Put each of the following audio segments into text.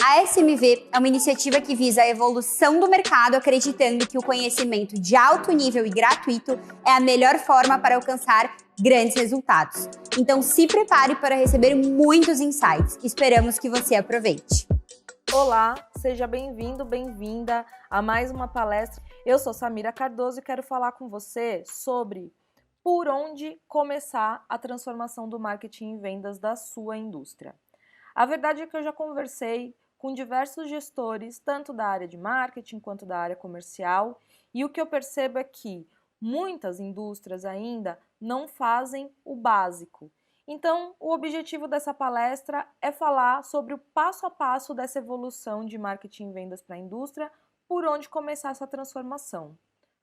A SMV é uma iniciativa que visa a evolução do mercado, acreditando que o conhecimento de alto nível e gratuito é a melhor forma para alcançar grandes resultados. Então se prepare para receber muitos insights. Esperamos que você aproveite. Olá, seja bem-vindo, bem-vinda a mais uma palestra. Eu sou Samira Cardoso e quero falar com você sobre por onde começar a transformação do marketing e vendas da sua indústria. A verdade é que eu já conversei com diversos gestores, tanto da área de marketing quanto da área comercial, e o que eu percebo é que muitas indústrias ainda não fazem o básico. Então, o objetivo dessa palestra é falar sobre o passo a passo dessa evolução de marketing e vendas para a indústria, por onde começar essa transformação.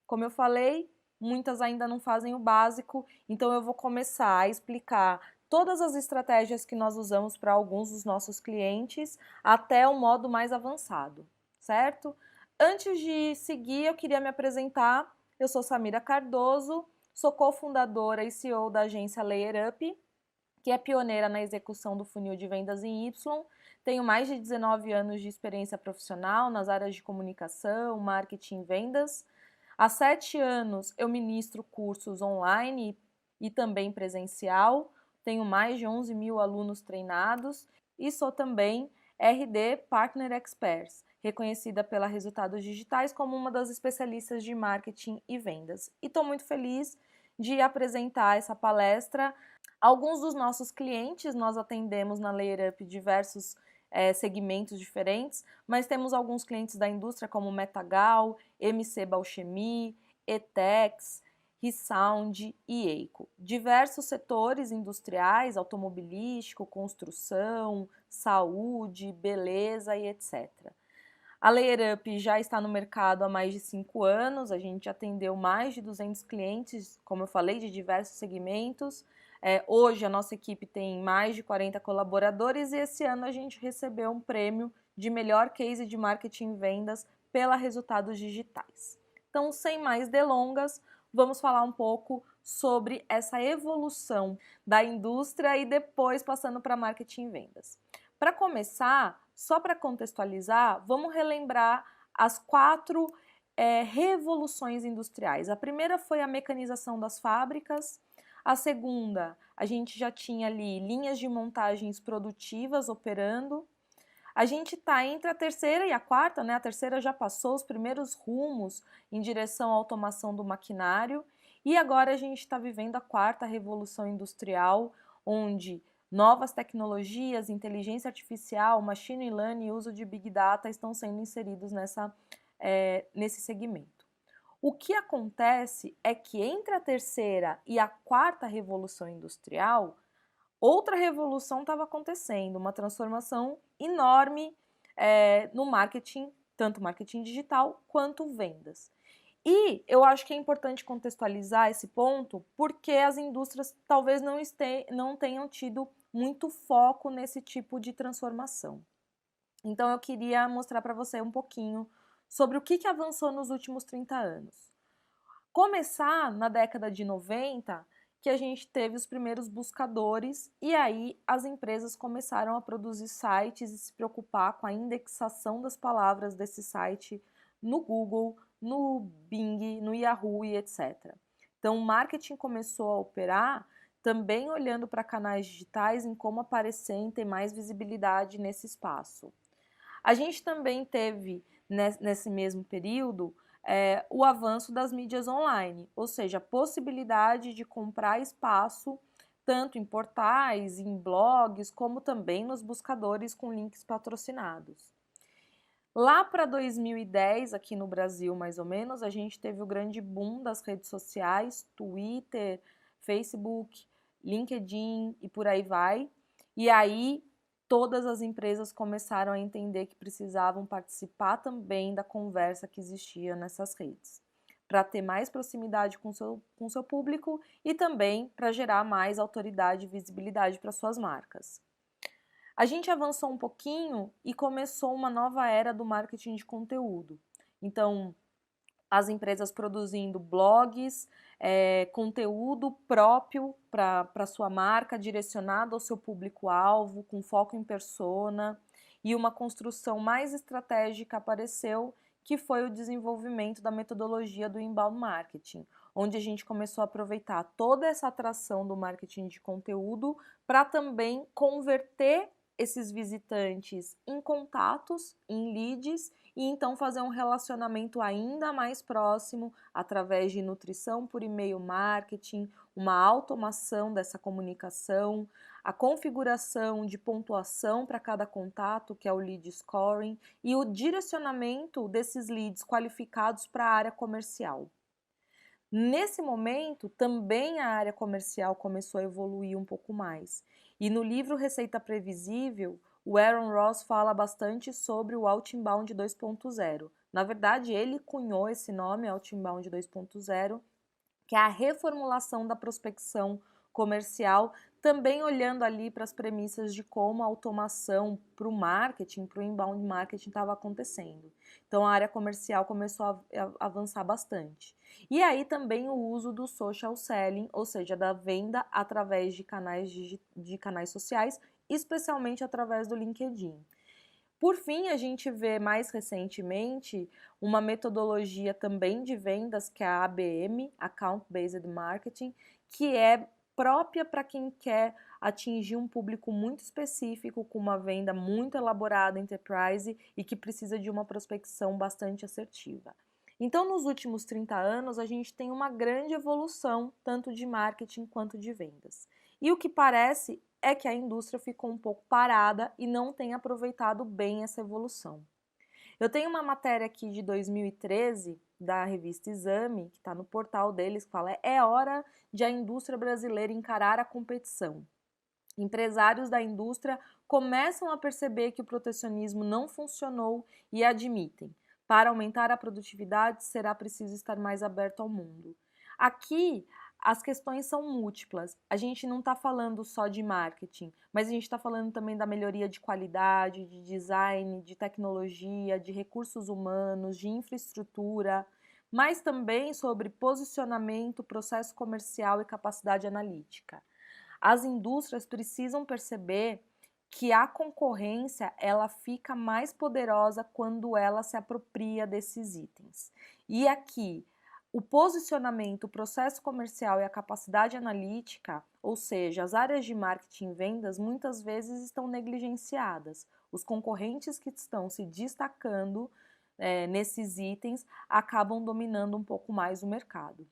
Como eu falei, muitas ainda não fazem o básico, então eu vou começar a explicar todas as estratégias que nós usamos para alguns dos nossos clientes até o modo mais avançado, certo? Antes de seguir, eu queria me apresentar. Eu sou Samira Cardoso, sou cofundadora e CEO da agência Layer Up, que é pioneira na execução do funil de vendas em Y. Tenho mais de 19 anos de experiência profissional nas áreas de comunicação, marketing e vendas. Há 7 anos eu ministro cursos online e também presencial. Tenho mais de 11 mil alunos treinados e sou também RD Partner Experts, reconhecida pela Resultados Digitais como uma das especialistas de marketing e vendas. E estou muito feliz de apresentar essa palestra. Alguns dos nossos clientes nós atendemos na Layer Up diversos segmentos diferentes, mas temos alguns clientes da indústria como Metagal, MC Bauchemy, Etex, Resound e Eico. Diversos setores industriais, automobilístico, construção, saúde, beleza e etc. A Layer Up já está no mercado há mais de 5 anos, a gente atendeu mais de 200 clientes, como eu falei, de diversos segmentos. Hoje a nossa equipe tem mais de 40 colaboradores e esse ano a gente recebeu um prêmio de melhor case de marketing e vendas pela Resultados Digitais. Então, sem mais delongas, vamos falar um pouco sobre essa evolução da indústria e depois passando para marketing e vendas. Para começar, só para contextualizar, vamos relembrar as 4 revoluções industriais. A primeira foi a mecanização das fábricas. A segunda, a gente já tinha ali linhas de montagens produtivas operando. A gente está entre a terceira e a quarta, né? A terceira já passou os primeiros rumos em direção à automação do maquinário e agora a gente está vivendo a quarta revolução industrial, onde novas tecnologias, inteligência artificial, machine learning e uso de big data estão sendo inseridos nesse segmento. O que acontece é que entre a terceira e a quarta revolução industrial, outra revolução estava acontecendo, uma transformação enorme no marketing, tanto marketing digital quanto vendas. E eu acho que é importante contextualizar esse ponto porque as indústrias talvez não tenham tido muito foco nesse tipo de transformação. Então eu queria mostrar para você um pouquinho sobre o que avançou nos últimos 30 anos. Começar na década de 90, que a gente teve os primeiros buscadores e aí as empresas começaram a produzir sites e se preocupar com a indexação das palavras desse site no Google, no Bing, no Yahoo e etc. Então o marketing começou a operar também olhando para canais digitais em como aparecer e ter mais visibilidade nesse espaço. A gente também teve nesse mesmo período o avanço das mídias online, ou seja, a possibilidade de comprar espaço tanto em portais, em blogs, como também nos buscadores com links patrocinados. Lá para 2010, aqui no Brasil mais ou menos, a gente teve o grande boom das redes sociais, Twitter, Facebook, LinkedIn e por aí vai. E aí todas as empresas começaram a entender que precisavam participar também da conversa que existia nessas redes, para ter mais proximidade com seu público e também para gerar mais autoridade e visibilidade para suas marcas. A gente avançou um pouquinho e começou uma nova era do marketing de conteúdo. Então, as empresas produzindo blogs, conteúdo próprio para sua marca, direcionado ao seu público-alvo, com foco em persona. e uma construção mais estratégica apareceu, que foi o desenvolvimento da metodologia do inbound marketing, onde a gente começou a aproveitar toda essa atração do marketing de conteúdo para também converter esses visitantes em contatos, em leads, e então fazer um relacionamento ainda mais próximo através de nutrição por e-mail marketing, uma automação dessa comunicação, a configuração de pontuação para cada contato, que é o lead scoring, e o direcionamento desses leads qualificados para a área comercial. Nesse momento, também a área comercial começou a evoluir um pouco mais. E no livro Receita Previsível, o Aaron Ross fala bastante sobre o Outbound 2.0. Na verdade, ele cunhou esse nome, Outbound 2.0, que é a reformulação da prospecção comercial, também olhando ali para as premissas de como a automação para o marketing, para o inbound marketing estava acontecendo. Então a área comercial começou a avançar bastante. E aí também o uso do social selling, ou seja, da venda através de canais sociais, especialmente através do LinkedIn. Por fim, a gente vê mais recentemente uma metodologia também de vendas, que é a ABM, Account Based Marketing, que é própria para quem quer atingir um público muito específico, com uma venda muito elaborada, enterprise, e que precisa de uma prospecção bastante assertiva. Então, nos últimos 30 anos, a gente tem uma grande evolução, tanto de marketing quanto de vendas. E o que parece é que a indústria ficou um pouco parada e não tem aproveitado bem essa evolução. Eu tenho uma matéria aqui de 2013 da revista Exame, que está no portal deles, que fala: é hora de a indústria brasileira encarar a competição. Empresários da indústria começam a perceber que o protecionismo não funcionou e admitem: para aumentar a produtividade será preciso estar mais aberto ao mundo. Aqui as questões são múltiplas. A gente não está falando só de marketing, mas a gente está falando também da melhoria de qualidade, de design, de tecnologia, de recursos humanos, de infraestrutura, mas também sobre posicionamento, processo comercial e capacidade analítica. As indústrias precisam perceber que a concorrência ela fica mais poderosa quando ela se apropria desses itens. E aqui, o posicionamento, o processo comercial e a capacidade analítica, ou seja, as áreas de marketing e vendas, muitas vezes estão negligenciadas. Os concorrentes que estão se destacando nesses itens acabam dominando um pouco mais o mercado.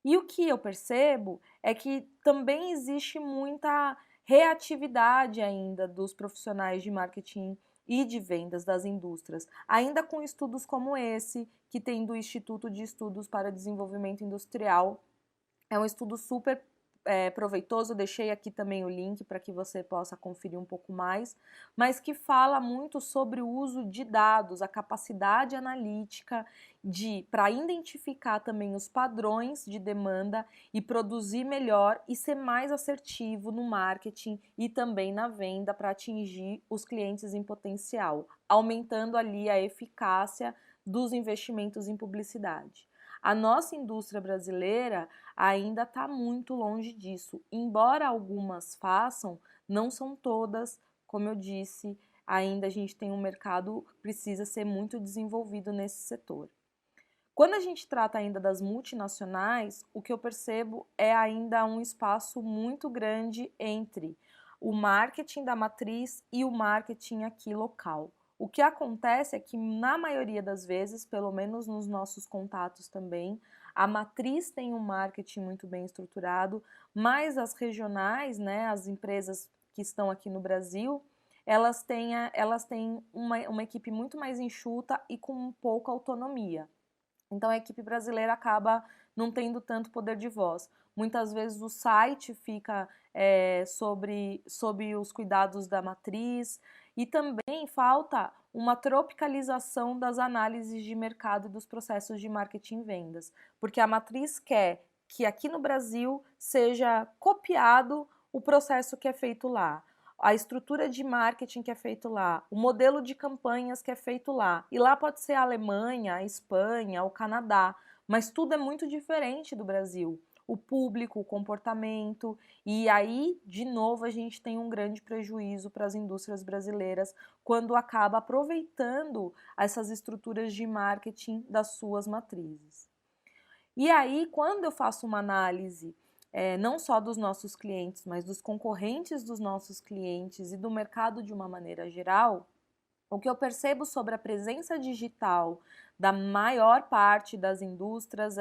E o que eu percebo é que também existe muita reatividade ainda dos profissionais de marketing e de vendas das indústrias, ainda com estudos como esse, que tem do Instituto de Estudos para Desenvolvimento Industrial. É um estudo super proveitoso, eu deixei aqui também o link para que você possa conferir um pouco mais, mas que fala muito sobre o uso de dados, a capacidade analítica para identificar também os padrões de demanda e produzir melhor e ser mais assertivo no marketing e também na venda para atingir os clientes em potencial, aumentando ali a eficácia dos investimentos em publicidade. A nossa indústria brasileira ainda está muito longe disso. Embora algumas façam, não são todas, como eu disse, ainda a gente tem um mercado que precisa ser muito desenvolvido nesse setor. Quando a gente trata ainda das multinacionais, o que eu percebo é ainda um espaço muito grande entre o marketing da matriz e o marketing aqui local. O que acontece é que, na maioria das vezes, pelo menos nos nossos contatos também, a matriz tem um marketing muito bem estruturado, mas as regionais, né, as empresas que estão aqui no Brasil, elas têm uma equipe muito mais enxuta e com pouca autonomia. Então a equipe brasileira acaba não tendo tanto poder de voz. Muitas vezes o site fica sob os cuidados da matriz, e também falta uma tropicalização das análises de mercado e dos processos de marketing e vendas, porque a matriz quer que aqui no Brasil seja copiado o processo que é feito lá, a estrutura de marketing que é feito lá, o modelo de campanhas que é feito lá. E lá pode ser a Alemanha, a Espanha, o Canadá, mas tudo é muito diferente do Brasil. o público, o comportamento, e aí, de novo, a gente tem um grande prejuízo para as indústrias brasileiras quando acaba aproveitando essas estruturas de marketing das suas matrizes. E aí, quando eu faço uma análise não só dos nossos clientes, mas dos concorrentes dos nossos clientes e do mercado de uma maneira geral, o que eu percebo sobre a presença digital da maior parte das indústrias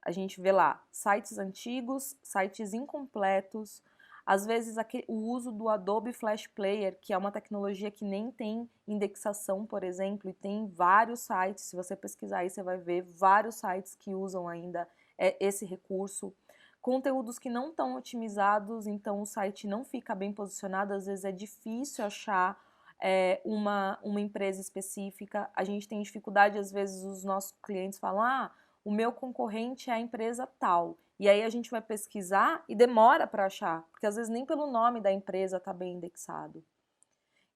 a gente vê lá sites antigos, sites incompletos, às vezes o uso do Adobe Flash Player, que é uma tecnologia que nem tem indexação, por exemplo, e tem vários sites, se você pesquisar aí você vai ver vários sites que usam ainda esse recurso. Conteúdos que não estão otimizados, então o site não fica bem posicionado, às vezes é difícil achar uma empresa específica. A gente tem dificuldade, às vezes os nossos clientes falam, o meu concorrente é a empresa tal. E aí a gente vai pesquisar e demora para achar, porque às vezes nem pelo nome da empresa está bem indexado.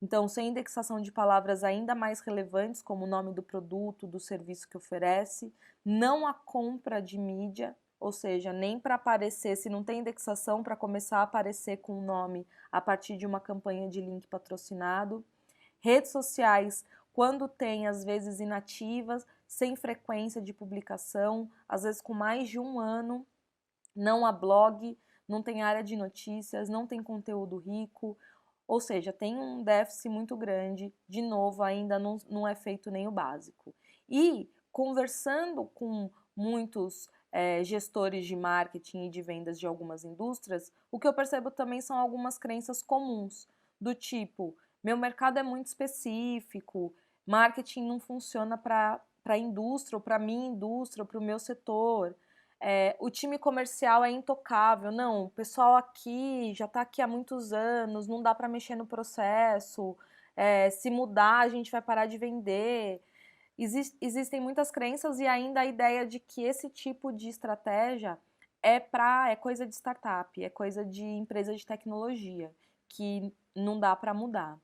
Então, sem indexação de palavras ainda mais relevantes, como o nome do produto, do serviço que oferece, não a compra de mídia, ou seja, nem para aparecer, se não tem indexação, para começar a aparecer com o nome a partir de uma campanha de link patrocinado. Redes sociais, quando tem, às vezes, inativas, sem frequência de publicação, às vezes com mais de um ano, não há blog, não tem área de notícias, não tem conteúdo rico, ou seja, tem um déficit muito grande, de novo, ainda não é feito nem o básico. E, conversando com muitos gestores de marketing e de vendas de algumas indústrias, o que eu percebo também são algumas crenças comuns, do tipo, meu mercado é muito específico, marketing não funciona para a indústria, ou para minha indústria, ou para o meu setor. O time comercial é intocável. Não, o pessoal aqui já está aqui há muitos anos, não dá para mexer no processo. Se mudar, a gente vai parar de vender. Existem muitas crenças e ainda a ideia de que esse tipo de estratégia é coisa de startup, é coisa de empresa de tecnologia, que não dá para mudar.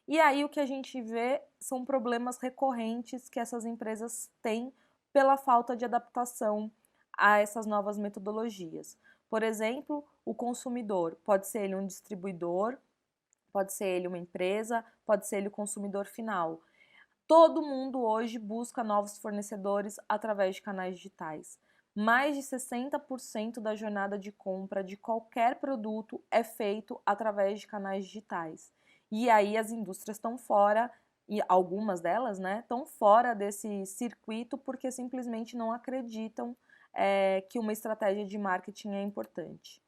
E aí o que a gente vê são problemas recorrentes que essas empresas têm pela falta de adaptação a essas novas metodologias. Por exemplo, o consumidor, pode ser ele um distribuidor, pode ser ele uma empresa, pode ser ele o consumidor final. Todo mundo hoje busca novos fornecedores através de canais digitais. Mais de 60% da jornada de compra de qualquer produto é feito através de canais digitais. E aí as indústrias estão fora, e algumas delas, né, estão fora desse circuito porque simplesmente não acreditam que uma estratégia de marketing é importante.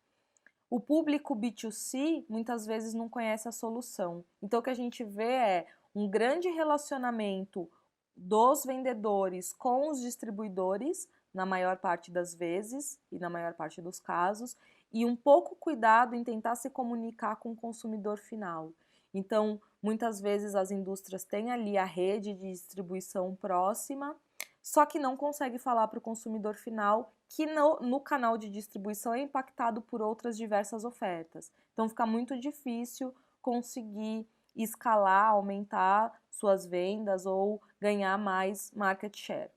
O público B2C muitas vezes não conhece a solução. Então o que a gente vê é um grande relacionamento dos vendedores com os distribuidores, na maior parte das vezes e na maior parte dos casos, e um pouco cuidado em tentar se comunicar com o consumidor final. Então, muitas vezes as indústrias têm ali a rede de distribuição próxima, só que não consegue falar para o consumidor final que no canal de distribuição é impactado por outras diversas ofertas. Então fica muito difícil conseguir escalar, aumentar suas vendas ou ganhar mais market share.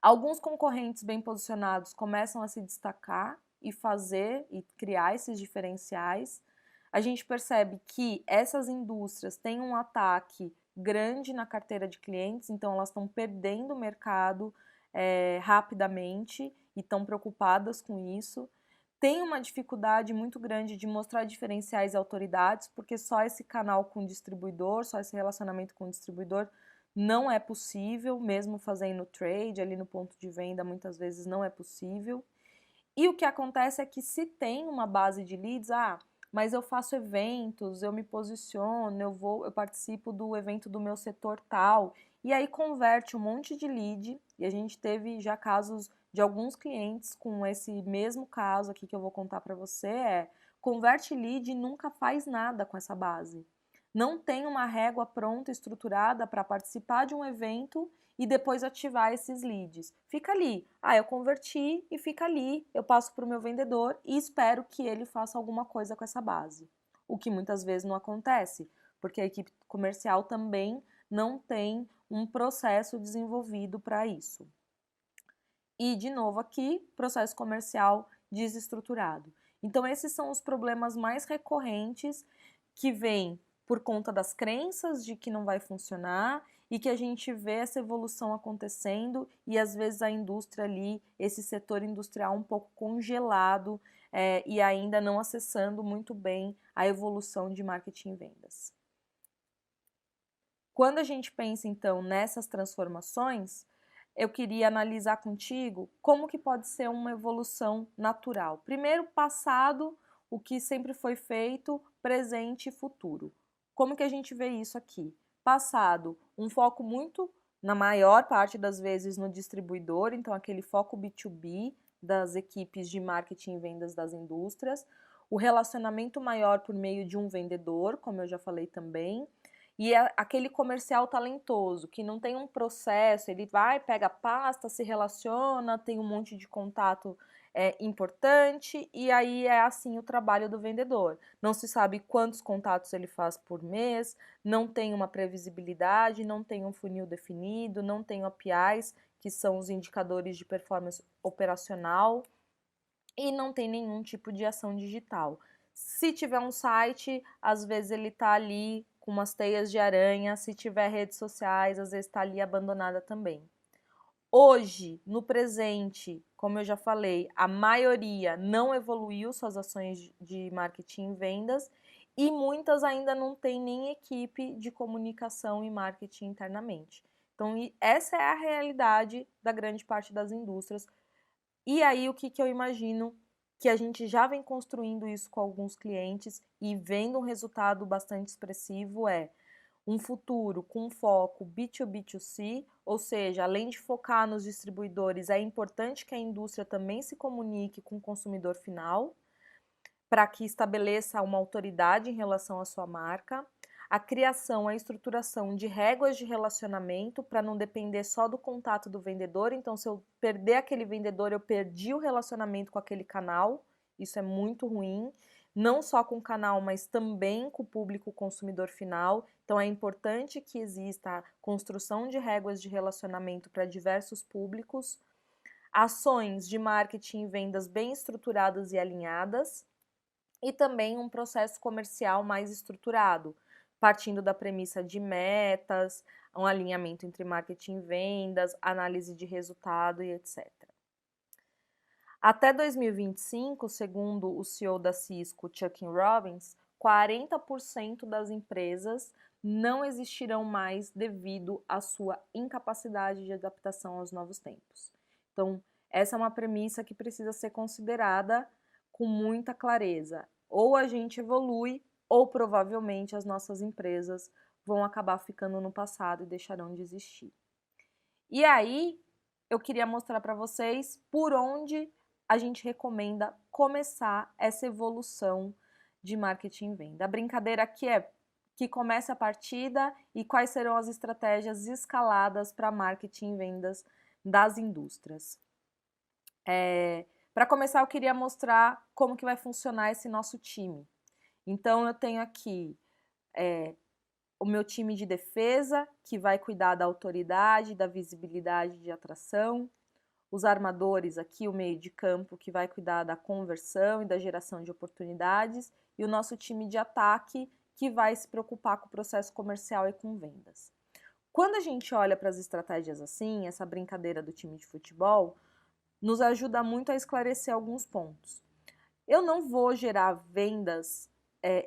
Alguns concorrentes bem posicionados começam a se destacar e fazer e criar esses diferenciais. A gente percebe que essas indústrias têm um ataque grande na carteira de clientes, então elas estão perdendo o mercado rapidamente e estão preocupadas com isso. Tem uma dificuldade muito grande de mostrar diferenciais e autoridades, porque só esse canal com o distribuidor, só esse relacionamento com o distribuidor não é possível, mesmo fazendo trade ali no ponto de venda, muitas vezes não é possível. E o que acontece é que se tem uma base de leads, mas eu faço eventos, eu me posiciono, eu participo do evento do meu setor tal, e aí converte um monte de lead, e a gente teve já casos de alguns clientes com esse mesmo caso aqui que eu vou contar para você, converte lead e nunca faz nada com essa base. Não tem uma régua pronta, estruturada para participar de um evento e depois ativar esses leads. Fica ali, eu converti e fica ali, eu passo para o meu vendedor e espero que ele faça alguma coisa com essa base. O que muitas vezes não acontece, porque a equipe comercial também não tem um processo desenvolvido para isso. E, de novo aqui, processo comercial desestruturado. Então, esses são os problemas mais recorrentes que vêm por conta das crenças de que não vai funcionar e que a gente vê essa evolução acontecendo e, às vezes, a indústria ali, esse setor industrial um pouco congelado e ainda não acessando muito bem a evolução de marketing e vendas. Quando a gente pensa, então, nessas transformações, eu queria analisar contigo como que pode ser uma evolução natural. Primeiro, passado, o que sempre foi feito, presente e futuro. Como que a gente vê isso aqui? Passado, um foco muito, na maior parte das vezes, no distribuidor, então aquele foco B2B das equipes de marketing e vendas das indústrias. O relacionamento maior por meio de um vendedor, como eu já falei também. E é aquele comercial talentoso, que não tem um processo, ele vai, pega a pasta, se relaciona, tem um monte de contato importante, e aí é assim o trabalho do vendedor. Não se sabe quantos contatos ele faz por mês, não tem uma previsibilidade, não tem um funil definido, não tem OPIs, que são os indicadores de performance operacional, e não tem nenhum tipo de ação digital. Se tiver um site, às vezes ele está ali com umas teias de aranha, se tiver redes sociais, às vezes está ali abandonada também. Hoje, no presente, como eu já falei, a maioria não evoluiu suas ações de marketing e vendas e muitas ainda não têm nem equipe de comunicação e marketing internamente. Então, essa é a realidade da grande parte das indústrias. E aí, o que eu imagino que a gente já vem construindo isso com alguns clientes e vendo um resultado bastante expressivo é um futuro com foco B2B2C, ou seja, além de focar nos distribuidores, é importante que a indústria também se comunique com o consumidor final, para que estabeleça uma autoridade em relação à sua marca, a criação, a estruturação de réguas de relacionamento para não depender só do contato do vendedor. Então, se eu perder aquele vendedor, eu perdi o relacionamento com aquele canal. Isso é muito ruim, não só com o canal, mas também com o público consumidor final. Então, é importante que exista a construção de réguas de relacionamento para diversos públicos, ações de marketing e vendas bem estruturadas e alinhadas, e também um processo comercial mais estruturado, partindo da premissa de metas, um alinhamento entre marketing e vendas, análise de resultado e etc. Até 2025, segundo o CEO da Cisco, Chuck Robbins, 40% das empresas não existirão mais devido à sua incapacidade de adaptação aos novos tempos. Então, essa é uma premissa que precisa ser considerada com muita clareza. Ou a gente evolui, ou provavelmente as nossas empresas vão acabar ficando no passado e deixarão de existir. E aí, eu queria mostrar para vocês por onde a gente recomenda começar essa evolução de marketing e venda. A brincadeira aqui é que comece a partida e quais serão as estratégias escaladas para marketing e vendas das indústrias. Para começar, eu queria mostrar como que vai funcionar esse nosso time. Então, eu tenho aqui o meu time de defesa, que vai cuidar da autoridade, da visibilidade de atração. Os armadores aqui, o meio de campo, que vai cuidar da conversão e da geração de oportunidades. E o nosso time de ataque, que vai se preocupar com o processo comercial e com vendas. Quando a gente olha para as estratégias assim, essa brincadeira do time de futebol, nos ajuda muito a esclarecer alguns pontos. Eu não vou gerar vendas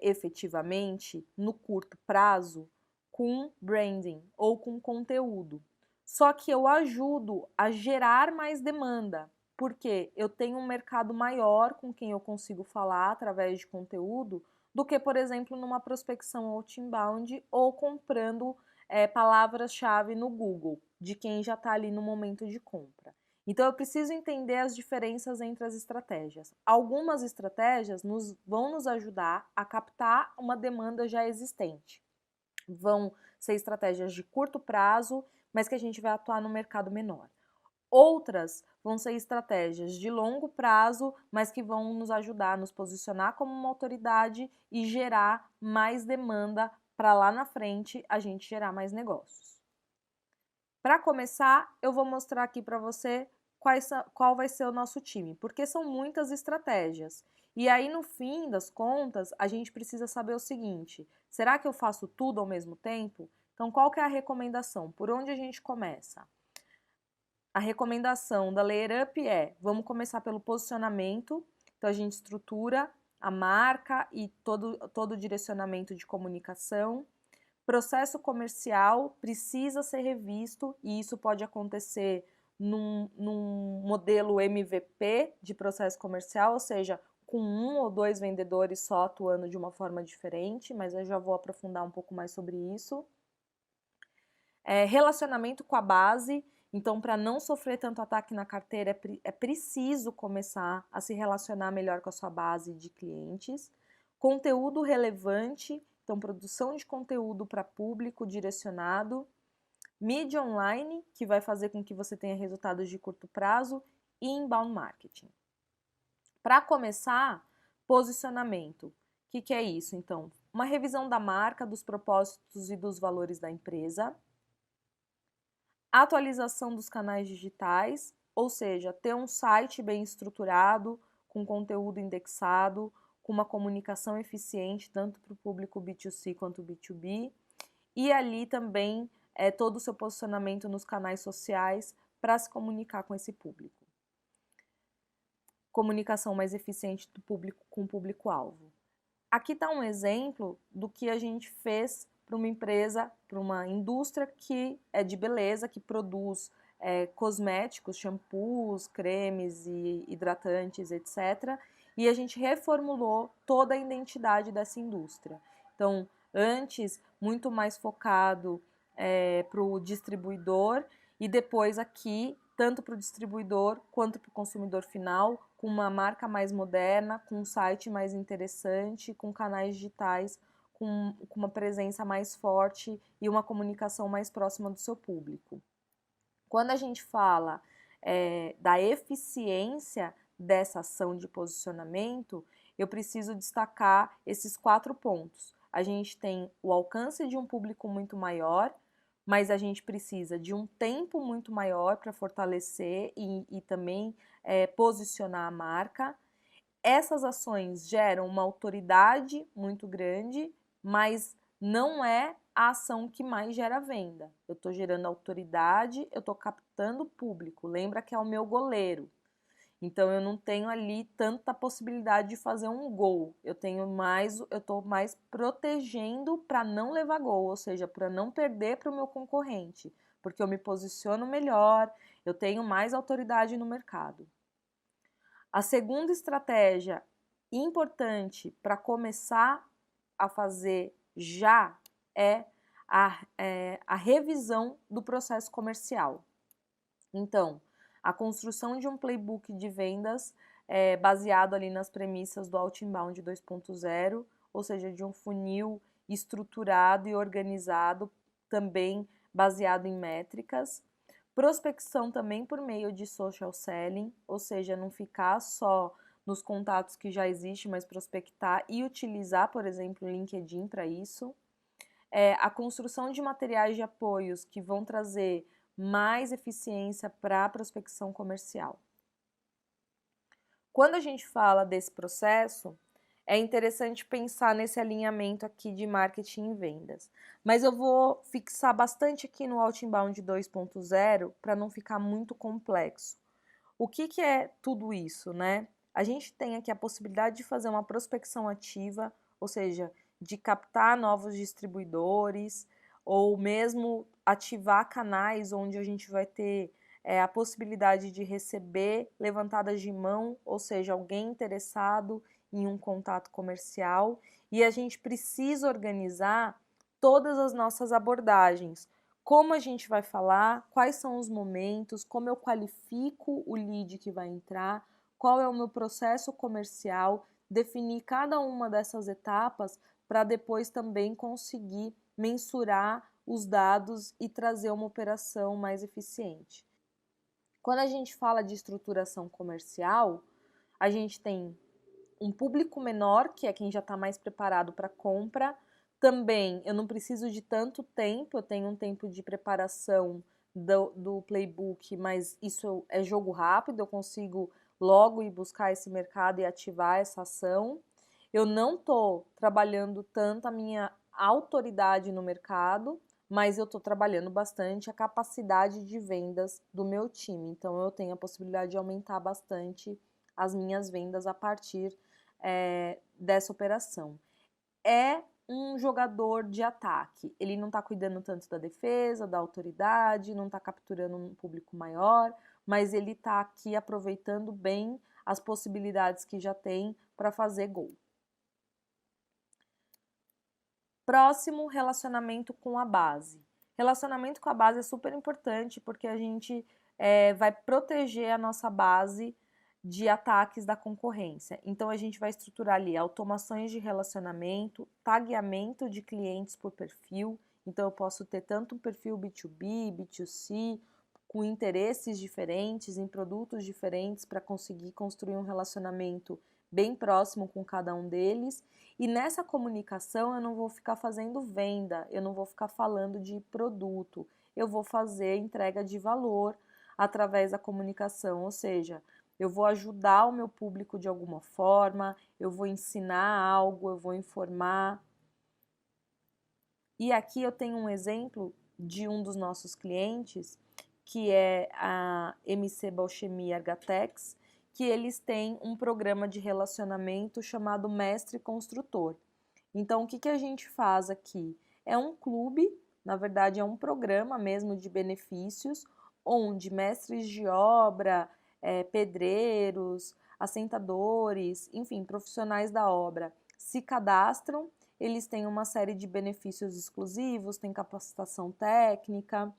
efetivamente no curto prazo com branding ou com conteúdo. Só que eu ajudo a gerar mais demanda, porque eu tenho um mercado maior com quem eu consigo falar através de conteúdo do que, por exemplo, numa prospecção outbound ou comprando palavras-chave no Google, de quem já está ali no momento de compra. Então, eu preciso entender as diferenças entre as estratégias. Algumas estratégias vão nos ajudar a captar uma demanda já existente. Vão ser estratégias de curto prazo, mas que a gente vai atuar no mercado menor. Outras vão ser estratégias de longo prazo, mas que vão nos ajudar a nos posicionar como uma autoridade e gerar mais demanda para lá na frente a gente gerar mais negócios. Para começar, eu vou mostrar aqui para você qual vai ser o nosso time, porque são muitas estratégias. E aí, no fim das contas, a gente precisa saber o seguinte: será que eu faço tudo ao mesmo tempo? Então, qual que é a recomendação? Por onde a gente começa? A recomendação da Layer Up é: vamos começar pelo posicionamento. Então, a gente estrutura a marca e todo o direcionamento de comunicação. Processo comercial precisa ser revisto e isso pode acontecer num modelo MVP de processo comercial, ou seja, com 1 ou 2 vendedores só atuando de uma forma diferente, mas eu já vou aprofundar um pouco mais sobre isso. Relacionamento com a base, então para não sofrer tanto ataque na carteira é preciso começar a se relacionar melhor com a sua base de clientes. Conteúdo relevante, então produção de conteúdo para público direcionado. Mídia online, que vai fazer com que você tenha resultados de curto prazo, e inbound marketing. Para começar, posicionamento. O que é isso? Então, uma revisão da marca, dos propósitos e dos valores da empresa. Atualização dos canais digitais, ou seja, ter um site bem estruturado, com conteúdo indexado, com uma comunicação eficiente, tanto para o público B2C quanto B2B. E ali também todo o seu posicionamento nos canais sociais para se comunicar com esse público. Comunicação mais eficiente do público com o público-alvo. Aqui está um exemplo do que a gente fez para uma empresa, para uma indústria que é de beleza, que produz cosméticos, shampoos, cremes e hidratantes, etc. E a gente reformulou toda a identidade dessa indústria. Então, antes, muito mais focado para o distribuidor e depois aqui, tanto para o distribuidor quanto para o consumidor final, com uma marca mais moderna, com um site mais interessante, com canais digitais, com uma presença mais forte e uma comunicação mais próxima do seu público. Quando a gente fala da eficiência dessa ação de posicionamento, eu preciso destacar esses 4 pontos. A gente tem o alcance de um público muito maior, mas a gente precisa de um tempo muito maior para fortalecer e também posicionar a marca. Essas ações geram uma autoridade muito grande, mas não é a ação que mais gera venda. Eu estou gerando autoridade, eu estou captando público. Lembra que é o meu goleiro. Então eu não tenho ali tanta possibilidade de fazer um gol. Eu estou mais protegendo para não levar gol, ou seja, para não perder para o meu concorrente, porque eu me posiciono melhor, eu tenho mais autoridade no mercado. A segunda estratégia importante para começar a fazer já é a revisão do processo comercial. Então, a construção de um playbook de vendas baseado ali nas premissas do Outbound 2.0, ou seja, de um funil estruturado e organizado, também baseado em métricas. Prospecção também por meio de social selling, ou seja, não ficar só nos contatos que já existem, mas prospectar e utilizar, por exemplo, o LinkedIn para isso. A construção de materiais de apoios que vão trazer mais eficiência para a prospecção comercial. Quando a gente fala desse processo, é interessante pensar nesse alinhamento aqui de marketing e vendas. Mas eu vou fixar bastante aqui no Outbound 2.0 para não ficar muito complexo. O que é tudo isso, né? A gente tem aqui a possibilidade de fazer uma prospecção ativa, ou seja, de captar novos distribuidores, ou mesmo ativar canais onde a gente vai ter a possibilidade de receber levantadas de mão, ou seja, alguém interessado em um contato comercial, e a gente precisa organizar todas as nossas abordagens. Como a gente vai falar, quais são os momentos, como eu qualifico o lead que vai entrar, qual é o meu processo comercial, definir cada uma dessas etapas para depois também conseguir mensurar os dados e trazer uma operação mais eficiente. Quando a gente fala de estruturação comercial, a gente tem um público menor, que é quem já está mais preparado para compra. Também eu não preciso de tanto tempo, eu tenho um tempo de preparação do playbook, mas isso é jogo rápido, eu consigo logo ir buscar esse mercado e ativar essa ação. Eu não estou trabalhando tanto a minha autoridade no mercado, mas eu estou trabalhando bastante a capacidade de vendas do meu time. Então, eu tenho a possibilidade de aumentar bastante as minhas vendas a partir dessa operação. É um jogador de ataque. Ele não está cuidando tanto da defesa, da autoridade, não está capturando um público maior, mas ele está aqui aproveitando bem as possibilidades que já tem para fazer gol. Próximo, relacionamento com a base. Relacionamento com a base é super importante porque a gente vai proteger a nossa base de ataques da concorrência. Então, a gente vai estruturar ali automações de relacionamento, tagueamento de clientes por perfil. Então, eu posso ter tanto um perfil B2B, B2C, com interesses diferentes, em produtos diferentes, para conseguir construir um relacionamento bem próximo com cada um deles. E nessa comunicação eu não vou ficar fazendo venda, eu não vou ficar falando de produto, eu vou fazer entrega de valor através da comunicação, ou seja, eu vou ajudar o meu público de alguma forma, eu vou ensinar algo, eu vou informar. E aqui eu tenho um exemplo de um dos nossos clientes, que é a MC Bauchemie Argatex, que eles têm um programa de relacionamento chamado Mestre Construtor. Então, o que a gente faz aqui? É um clube, na verdade é um programa mesmo de benefícios, onde mestres de obra, pedreiros, assentadores, enfim, profissionais da obra se cadastram, eles têm uma série de benefícios exclusivos, tem capacitação técnica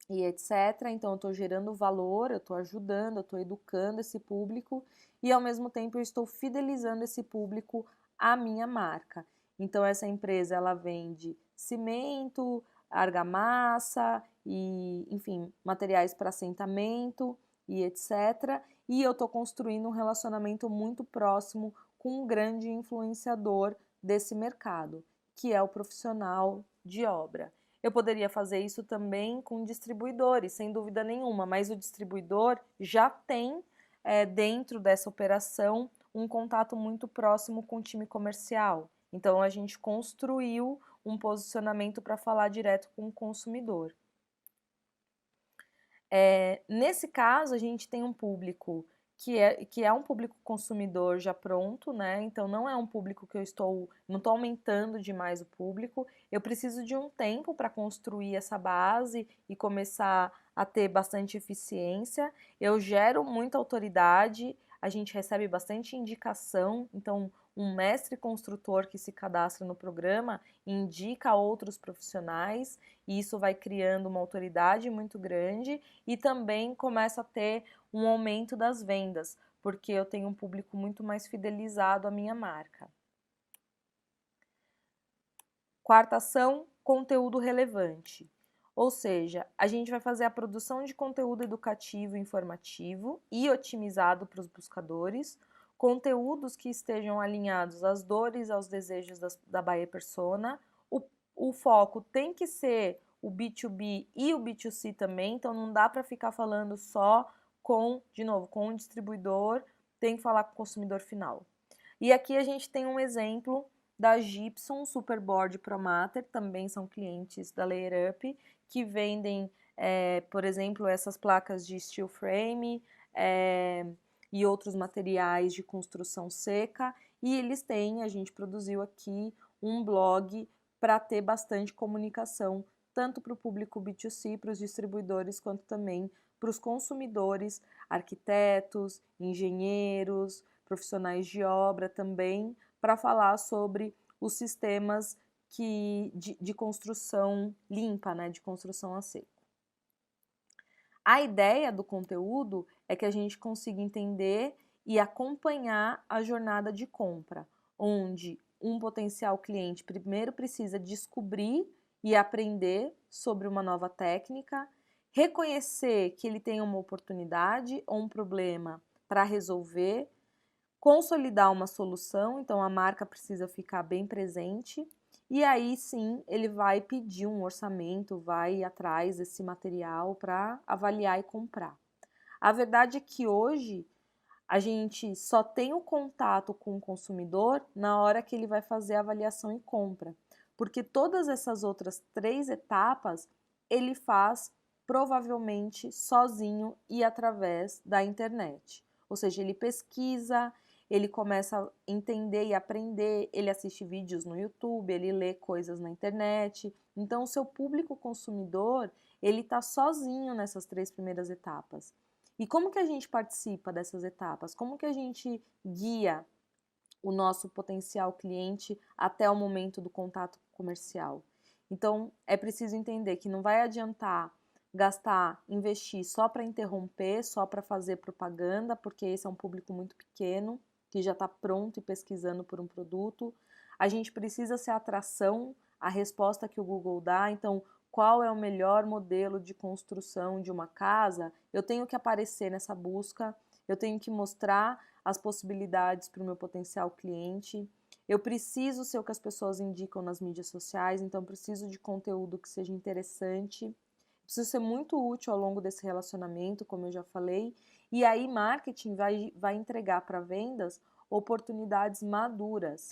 e etc. Então, eu estou gerando valor, eu estou ajudando, eu estou educando esse público e, ao mesmo tempo, eu estou fidelizando esse público à minha marca. Então, essa empresa, ela vende cimento, argamassa e, enfim, materiais para assentamento e etc. E eu estou construindo um relacionamento muito próximo com um grande influenciador desse mercado, que é o profissional de obra. Eu poderia fazer isso também com distribuidores, sem dúvida nenhuma, mas o distribuidor já tem dentro dessa operação um contato muito próximo com o time comercial. Então, a gente construiu um posicionamento para falar direto com o consumidor. Nesse caso, a gente tem um público que é um público consumidor já pronto, né? Então, não é um público que não estou aumentando demais o público. Eu preciso de um tempo para construir essa base e começar a ter bastante eficiência. Eu gero muita autoridade, a gente recebe bastante indicação, então um mestre construtor que se cadastra no programa indica a outros profissionais e isso vai criando uma autoridade muito grande e também começa a ter um aumento das vendas, porque eu tenho um público muito mais fidelizado à minha marca. Quarta ação, conteúdo relevante. Ou seja, a gente vai fazer a produção de conteúdo educativo e informativo e otimizado para os buscadores, conteúdos que estejam alinhados às dores e aos desejos da buyer persona. O foco tem que ser o B2B e o B2C também, então não dá para ficar falando só de novo, com o distribuidor, tem que falar com o consumidor final. E aqui a gente tem um exemplo da Gibson, Superboard e Promater, também são clientes da Layer Up, que vendem, por exemplo, essas placas de steel frame e outros materiais de construção seca, e eles têm, a gente produziu aqui um blog para ter bastante comunicação, tanto para o público B2C, para os distribuidores, quanto também para os consumidores, arquitetos, engenheiros, profissionais de obra também, para falar sobre os sistemas de construção limpa, né, de construção a seco. A ideia do conteúdo é que a gente consiga entender e acompanhar a jornada de compra, onde um potencial cliente primeiro precisa descobrir e aprender sobre uma nova técnica, reconhecer que ele tem uma oportunidade ou um problema para resolver, consolidar uma solução, então a marca precisa ficar bem presente e aí sim ele vai pedir um orçamento, vai ir atrás desse material para avaliar e comprar. A verdade é que hoje a gente só tem o contato com o consumidor na hora que ele vai fazer a avaliação e compra, porque todas essas outras 3 etapas ele faz provavelmente sozinho e através da internet. Ou seja, ele pesquisa, ele começa a entender e aprender, ele assiste vídeos no YouTube, ele lê coisas na internet. Então, o seu público consumidor, ele está sozinho nessas 3 primeiras etapas. E como que a gente participa dessas etapas? Como que a gente guia o nosso potencial cliente até o momento do contato comercial? Então, é preciso entender que não vai adiantar gastar, investir só para interromper, só para fazer propaganda, porque esse é um público muito pequeno, que já está pronto e pesquisando por um produto. A gente precisa ser atração, a resposta que o Google dá. Então, qual é o melhor modelo de construção de uma casa? Eu tenho que aparecer nessa busca, eu tenho que mostrar as possibilidades para o meu potencial cliente. Eu preciso ser o que as pessoas indicam nas mídias sociais, então preciso de conteúdo que seja interessante. Preciso ser muito útil ao longo desse relacionamento, como eu já falei. E aí, marketing vai entregar para vendas oportunidades maduras.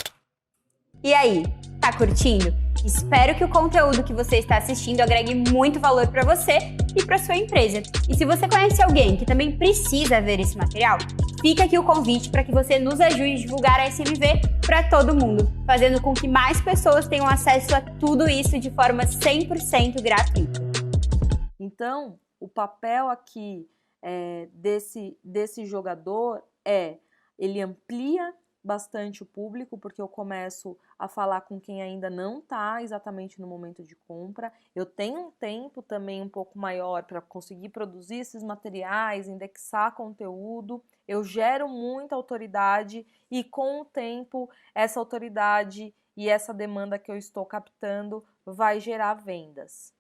E aí, tá curtindo? Espero que o conteúdo que você está assistindo agregue muito valor para você e para sua empresa. E se você conhece alguém que também precisa ver esse material, fica aqui o convite para que você nos ajude a divulgar a SMV para todo mundo, fazendo com que mais pessoas tenham acesso a tudo isso de forma 100% gratuita. Então, o papel aqui desse jogador ele amplia bastante o público, porque eu começo a falar com quem ainda não está exatamente no momento de compra. Eu tenho um tempo também um pouco maior para conseguir produzir esses materiais, indexar conteúdo. Eu gero muita autoridade e com o tempo essa autoridade e essa demanda que eu estou captando vai gerar vendas.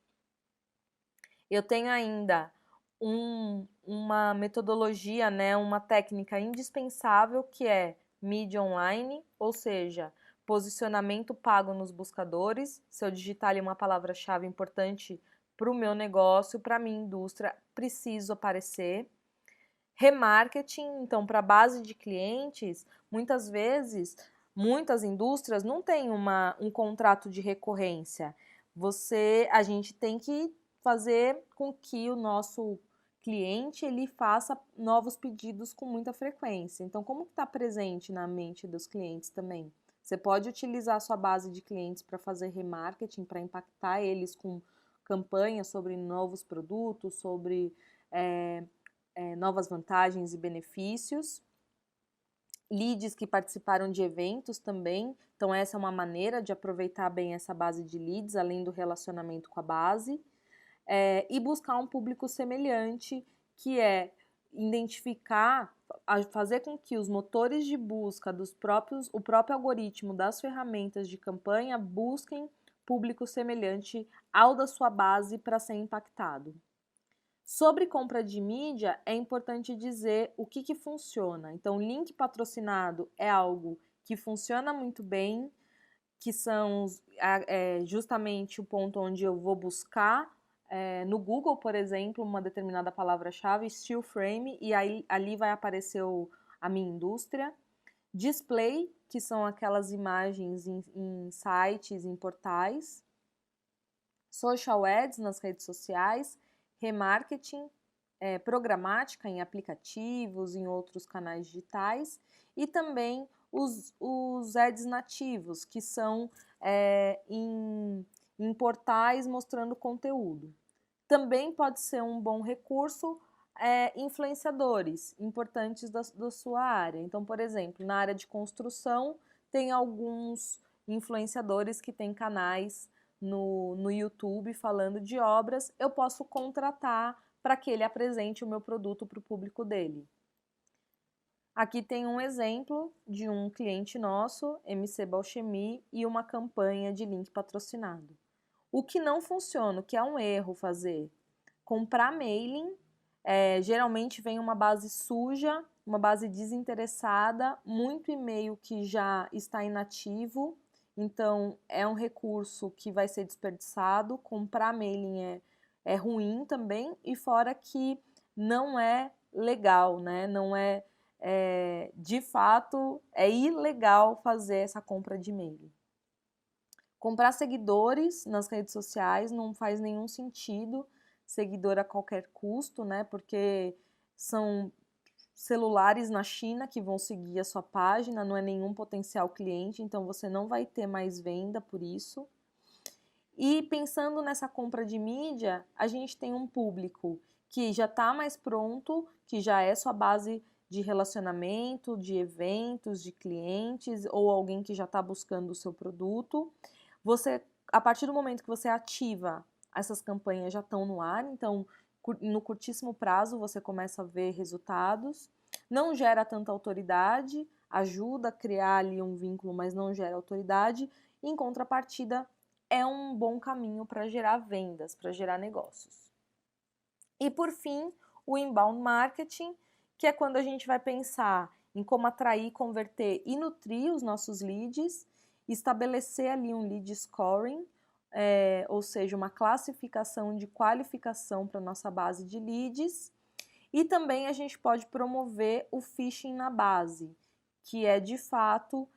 Eu tenho ainda uma metodologia, né, uma técnica indispensável que é mídia online, ou seja, posicionamento pago nos buscadores. Se eu digitar ali uma palavra-chave importante para o meu negócio, para a minha indústria, preciso aparecer. Remarketing, então, para a base de clientes, muitas vezes, muitas indústrias não têm um contrato de recorrência. A gente tem que fazer com que o nosso cliente ele faça novos pedidos com muita frequência. Então, como que está presente na mente dos clientes também? Você pode utilizar a sua base de clientes para fazer remarketing, para impactar eles com campanhas sobre novos produtos, sobre novas vantagens e benefícios. Leads que participaram de eventos também. Então, essa é uma maneira de aproveitar bem essa base de leads, além do relacionamento com a base. E buscar um público semelhante, que é identificar, fazer com que os motores de busca o próprio algoritmo das ferramentas de campanha busquem público semelhante ao da sua base para ser impactado. Sobre compra de mídia, é importante dizer o que funciona. Então, link patrocinado é algo que funciona muito bem, que são justamente o ponto onde eu vou buscar no Google, por exemplo, uma determinada palavra-chave, steel frame, e aí ali vai aparecer a minha indústria. Display, que são aquelas imagens em sites, em portais. Social ads nas redes sociais. Remarketing, programática em aplicativos, em outros canais digitais. E também os ads nativos, que são em portais mostrando conteúdo. Também pode ser um bom recurso influenciadores importantes da sua área. Então, por exemplo, na área de construção, tem alguns influenciadores que têm canais no YouTube falando de obras, eu posso contratar para que ele apresente o meu produto para o público dele. Aqui tem um exemplo de um cliente nosso, MC Balchemy, e uma campanha de link patrocinado. O que não funciona, o que é um erro fazer? Comprar mailing, geralmente vem uma base suja, uma base desinteressada, muito e-mail que já está inativo, então é um recurso que vai ser desperdiçado. Comprar mailing é ruim também, e fora que não é legal, né? Não é, de fato, é ilegal fazer essa compra de e-mail. Comprar seguidores nas redes sociais não faz nenhum sentido, seguidor a qualquer custo, né? Porque são celulares na China que vão seguir a sua página, não é nenhum potencial cliente, então você não vai ter mais venda por isso. E pensando nessa compra de mídia, a gente tem um público que já está mais pronto, que já é sua base de relacionamento, de eventos, de clientes, ou alguém que já está buscando o seu produto. Você, a partir do momento que você ativa, essas campanhas já estão no ar, então no curtíssimo prazo você começa a ver resultados. Não gera tanta autoridade, ajuda a criar ali um vínculo, mas não gera autoridade. Em contrapartida, é um bom caminho para gerar vendas, para gerar negócios. E por fim, o inbound marketing, que é quando a gente vai pensar em como atrair, converter e nutrir os nossos leads, estabelecer ali um lead scoring, ou seja, uma classificação de qualificação para a nossa base de leads. E também a gente pode promover o phishing na base, que é de fato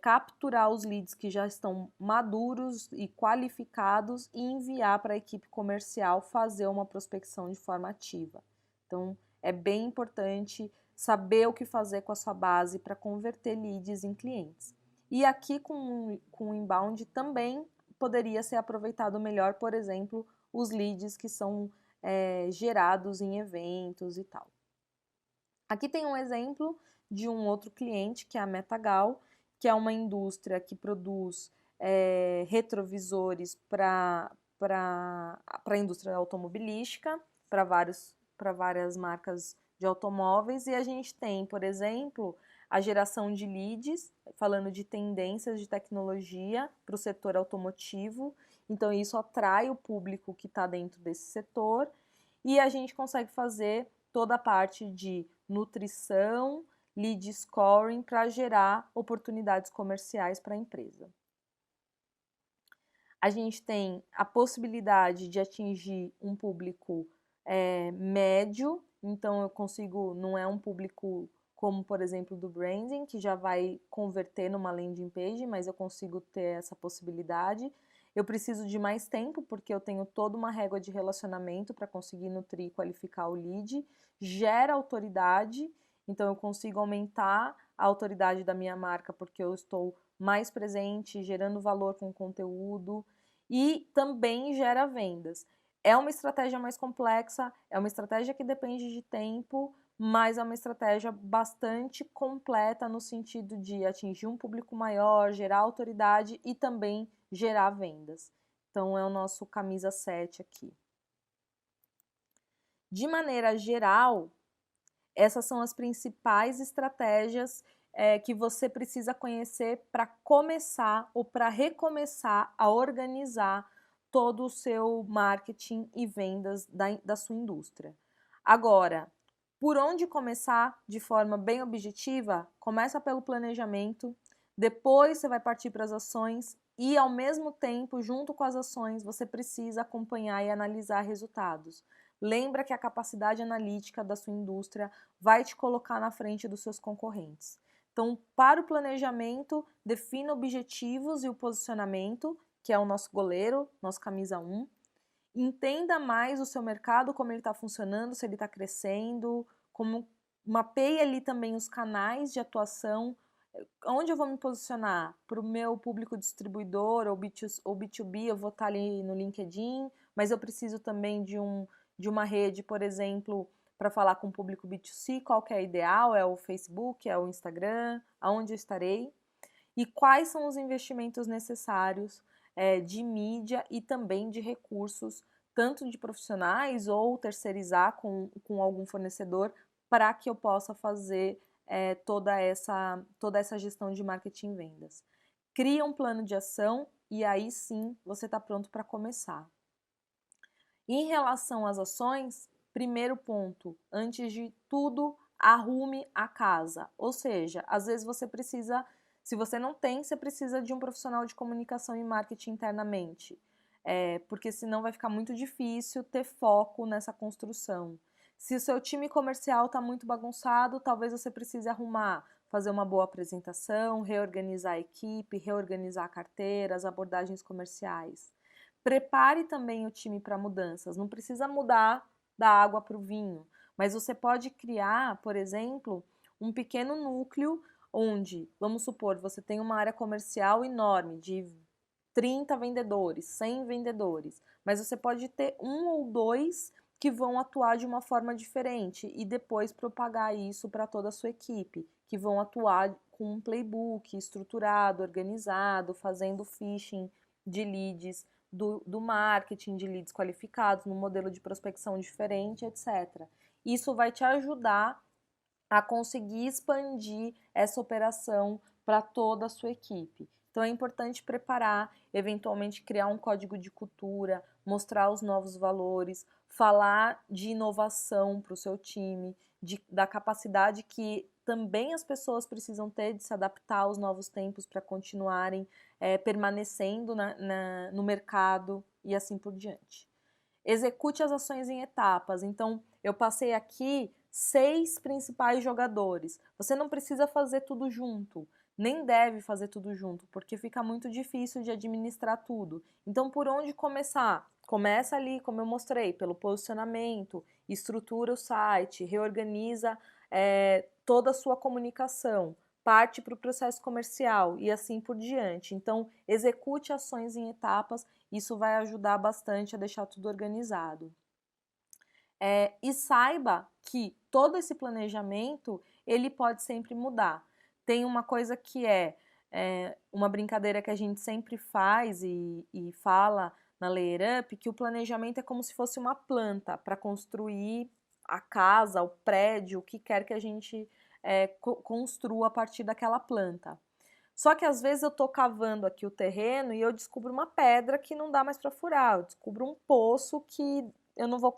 capturar os leads que já estão maduros e qualificados e enviar para a equipe comercial fazer uma prospecção de forma ativa. Então, é bem importante saber o que fazer com a sua base para converter leads em clientes. E aqui com o inbound também poderia ser aproveitado melhor, por exemplo, os leads que são gerados em eventos e tal. Aqui tem um exemplo de um outro cliente, que é a Metagal, que é uma indústria que produz retrovisores para a indústria automobilística, para várias marcas de automóveis, e a gente tem, por exemplo, a geração de leads, falando de tendências de tecnologia para o setor automotivo, então isso atrai o público que está dentro desse setor, e a gente consegue fazer toda a parte de nutrição, lead scoring para gerar oportunidades comerciais para a empresa. A gente tem a possibilidade de atingir um público médio, então eu consigo, não é um público como, por exemplo, do branding, que já vai converter numa landing page, mas eu consigo ter essa possibilidade. Eu preciso de mais tempo, porque eu tenho toda uma régua de relacionamento para conseguir nutrir e qualificar o lead. Gera autoridade, então eu consigo aumentar a autoridade da minha marca, porque eu estou mais presente, gerando valor com conteúdo, e também gera vendas. É uma estratégia mais complexa, é uma estratégia que depende de tempo, mas é uma estratégia bastante completa no sentido de atingir um público maior, gerar autoridade e também gerar vendas. Então, é o nosso camisa 7 aqui. De maneira geral, essas são as principais estratégias que você precisa conhecer para começar ou para recomeçar a organizar todo o seu marketing e vendas da sua indústria. Agora, por onde começar de forma bem objetiva? Começa pelo planejamento, depois você vai partir para as ações e, ao mesmo tempo, junto com as ações, você precisa acompanhar e analisar resultados. Lembra que a capacidade analítica da sua indústria vai te colocar na frente dos seus concorrentes. Então, para o planejamento, defina objetivos e o posicionamento, que é o nosso goleiro, nosso camisa 1. Entenda mais o seu mercado, como ele está funcionando, se ele está crescendo, como mapeie ali também os canais de atuação, onde eu vou me posicionar para o meu público distribuidor ou B2B, eu vou estar ali no LinkedIn, mas eu preciso também de uma rede, por exemplo, para falar com o público B2C, qual que é ideal, é o Facebook, é o Instagram, aonde eu estarei, e quais são os investimentos necessários de mídia e também de recursos, tanto de profissionais ou terceirizar com algum fornecedor, para que eu possa fazer toda essa gestão de marketing e vendas. Cria um plano de ação e aí sim você está pronto para começar. Em relação às ações, primeiro ponto, antes de tudo, arrume a casa. Ou seja, às vezes você precisa Se você não tem, você precisa de um profissional de comunicação e marketing internamente, porque senão vai ficar muito difícil ter foco nessa construção. Se o seu time comercial está muito bagunçado, talvez você precise arrumar, fazer uma boa apresentação, reorganizar a equipe, reorganizar a carteira, as abordagens comerciais. Prepare também o time para mudanças, não precisa mudar da água para o vinho, mas você pode criar, por exemplo, um pequeno núcleo onde, vamos supor, você tem uma área comercial enorme de 30 vendedores, 100 vendedores, mas você pode ter um ou dois que vão atuar de uma forma diferente e depois propagar isso para toda a sua equipe, que vão atuar com um playbook estruturado, organizado, fazendo phishing de leads, do marketing de leads qualificados, num modelo de prospecção diferente, etc. Isso vai te ajudar a conseguir expandir essa operação para toda a sua equipe. Então é importante preparar, eventualmente criar um código de cultura, mostrar os novos valores, falar de inovação para o seu time, da capacidade que também as pessoas precisam ter de se adaptar aos novos tempos para continuarem permanecendo no mercado e assim por diante. Execute as ações em etapas. Então, eu passei aqui 6 principais jogadores. Você não precisa fazer tudo junto, nem deve fazer tudo junto, porque fica muito difícil de administrar tudo. Então, por onde começar? Começa ali, como eu mostrei, pelo posicionamento, estrutura o site, reorganiza toda a sua comunicação, parte para o processo comercial e assim por diante. Então, execute ações em etapas, isso vai ajudar bastante a deixar tudo organizado. E saiba que todo esse planejamento, ele pode sempre mudar. Tem uma coisa que uma brincadeira que a gente sempre faz e fala na Layer Up, que o planejamento é como se fosse uma planta para construir a casa, o prédio, o que quer que a gente construa a partir daquela planta. Só que às vezes eu tô cavando aqui o terreno e eu descubro uma pedra que não dá mais para furar, eu descubro um poço que eu não vou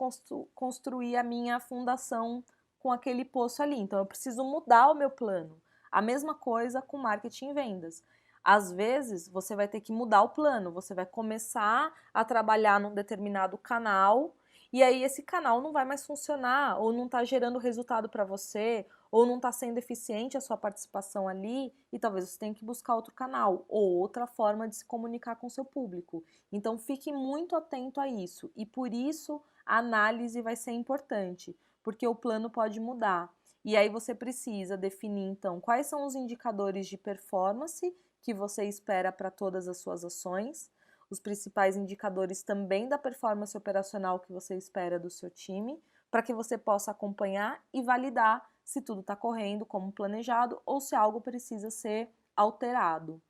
construir a minha fundação com aquele poço ali, então eu preciso mudar o meu plano. A mesma coisa com marketing e vendas. Às vezes você vai ter que mudar o plano, você vai começar a trabalhar num determinado canal e aí esse canal não vai mais funcionar ou não está gerando resultado para você ou não está sendo eficiente a sua participação ali e talvez você tenha que buscar outro canal ou outra forma de se comunicar com o seu público. Então fique muito atento a isso e por isso a análise vai ser importante, porque o plano pode mudar. E aí você precisa definir então quais são os indicadores de performance que você espera para todas as suas ações, os principais indicadores também da performance operacional que você espera do seu time, para que você possa acompanhar e validar se tudo está correndo como planejado ou se algo precisa ser alterado.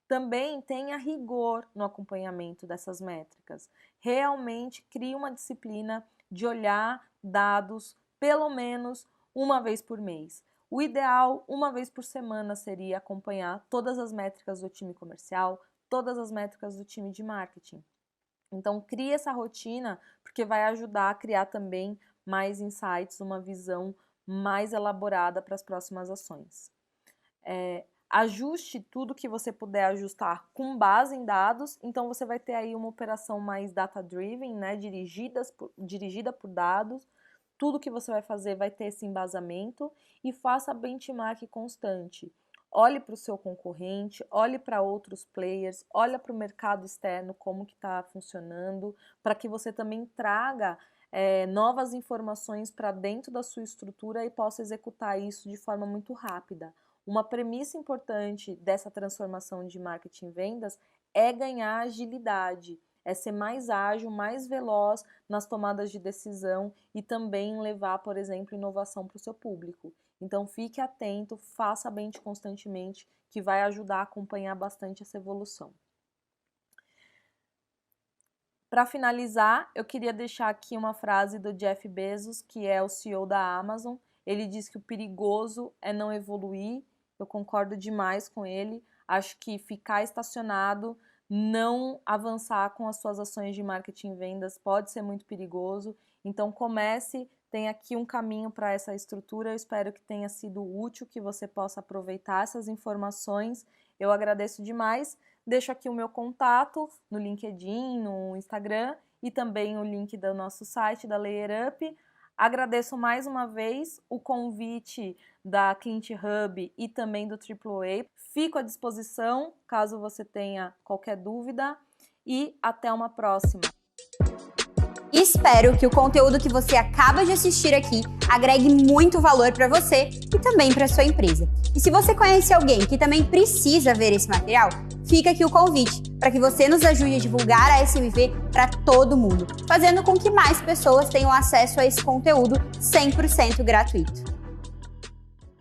Também tenha rigor no acompanhamento dessas métricas. Realmente crie uma disciplina de olhar dados pelo menos uma vez por mês. O ideal, uma vez por semana, seria acompanhar todas as métricas do time comercial, todas as métricas do time de marketing. Então, crie essa rotina, porque vai ajudar a criar também mais insights, uma visão mais elaborada para as próximas ações. Ajuste tudo que você puder ajustar com base em dados, então você vai ter aí uma operação mais data-driven, né, dirigida por dados. Tudo que você vai fazer vai ter esse embasamento e faça benchmark constante. Olhe para o seu concorrente, olhe para outros players, olhe para o mercado externo, como que está funcionando, para que você também traga novas informações para dentro da sua estrutura e possa executar isso de forma muito rápida. Uma premissa importante dessa transformação de marketing e vendas é ganhar agilidade, é ser mais ágil, mais veloz nas tomadas de decisão e também levar, por exemplo, inovação para o seu público. Então fique atento, faça bench constantemente, que vai ajudar a acompanhar bastante essa evolução. Para finalizar, eu queria deixar aqui uma frase do Jeff Bezos, que é o CEO da Amazon. Ele diz que o perigoso é não evoluir. Eu concordo demais com ele. Acho que ficar estacionado, não avançar com as suas ações de marketing e vendas pode ser muito perigoso. Então comece tem aqui um caminho para essa estrutura. Eu espero que tenha sido útil, que você possa aproveitar essas informações. Eu agradeço demais. Deixo aqui o meu contato no LinkedIn, no Instagram e também o link do nosso site, da Layer Up. Agradeço mais uma vez o convite da Client Hub e também do AAA. Fico à disposição caso você tenha qualquer dúvida e até uma próxima. Espero que o conteúdo que você acaba de assistir aqui agregue muito valor para você e também para sua empresa. E se você conhece alguém que também precisa ver esse material, fica aqui o convite para que você nos ajude a divulgar a SMV para todo mundo, fazendo com que mais pessoas tenham acesso a esse conteúdo 100% gratuito.